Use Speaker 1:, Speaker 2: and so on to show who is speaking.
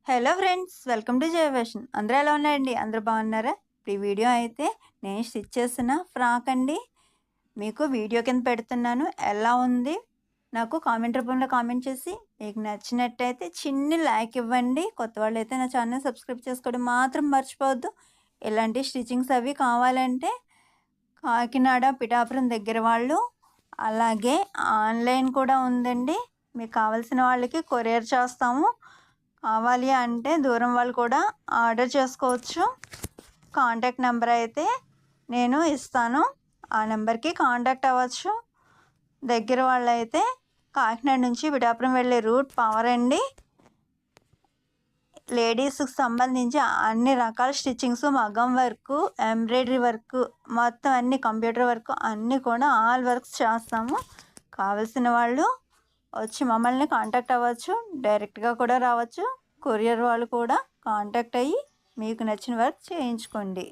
Speaker 1: Hello friends, welcome to Jaya fashion. అందరూ ఎలా ఉన్నారండి? అందరూ బాగున్నారా? ఇప్పుడు ఈ వీడియో అయితే నేను స్టిచ్ చేసిన ఫ్రాక్ అండి. మీకు వీడియో కింద పెడుతున్నాను. ఎలా ఉంది నాకు కామెంట్ రూపంలో కామెంట్ చేసి, మీకు నచ్చినట్టయితే చిన్ని లైక్ ఇవ్వండి. కొత్త వాళ్ళు అయితే నా ఛానల్ సబ్స్క్రైబ్ చేసుకోవడం మాత్రం మర్చిపోవద్దు. ఇలాంటి స్టిచ్చింగ్స్ అవి కావాలంటే కాకినాడ పిఠాపురం దగ్గర వాళ్ళు, అలాగే ఆన్లైన్ కూడా ఉందండి. మీకు కావాల్సిన వాళ్ళకి కొరియర్ చేస్తాము. కావాలి అంటే దూరం వాళ్ళు కూడా ఆర్డర్ చేసుకోవచ్చు. కాంటాక్ట్ నెంబర్ అయితే నేను ఇస్తాను, ఆ నెంబర్కి కాంటాక్ట్ అవ్వచ్చు. దగ్గర వాళ్ళు అయితే కాకినాడ నుంచి పిఠాపురం వెళ్ళే రూట్ పవర్ అండి. లేడీస్కి సంబంధించి అన్ని రకాల స్టిచ్చింగ్స్, మగ్గం వర్క్, ఎంబ్రాయిడరీ వర్క్, మొత్తం అన్ని కంప్యూటర్ వర్క్ అన్నీ కూడా ఆల్ వర్క్స్ చేస్తాము. కావలసిన వాళ్ళు వచ్చి మమ్మల్ని కాంటాక్ట్ అవ్వచ్చు. డైరెక్ట్గా కూడా రావచ్చు. కొరియర్ వాళ్ళు కూడా కాంటాక్ట్ అయ్యి మీకు నచ్చిన వర్క్ చేయించుకోండి.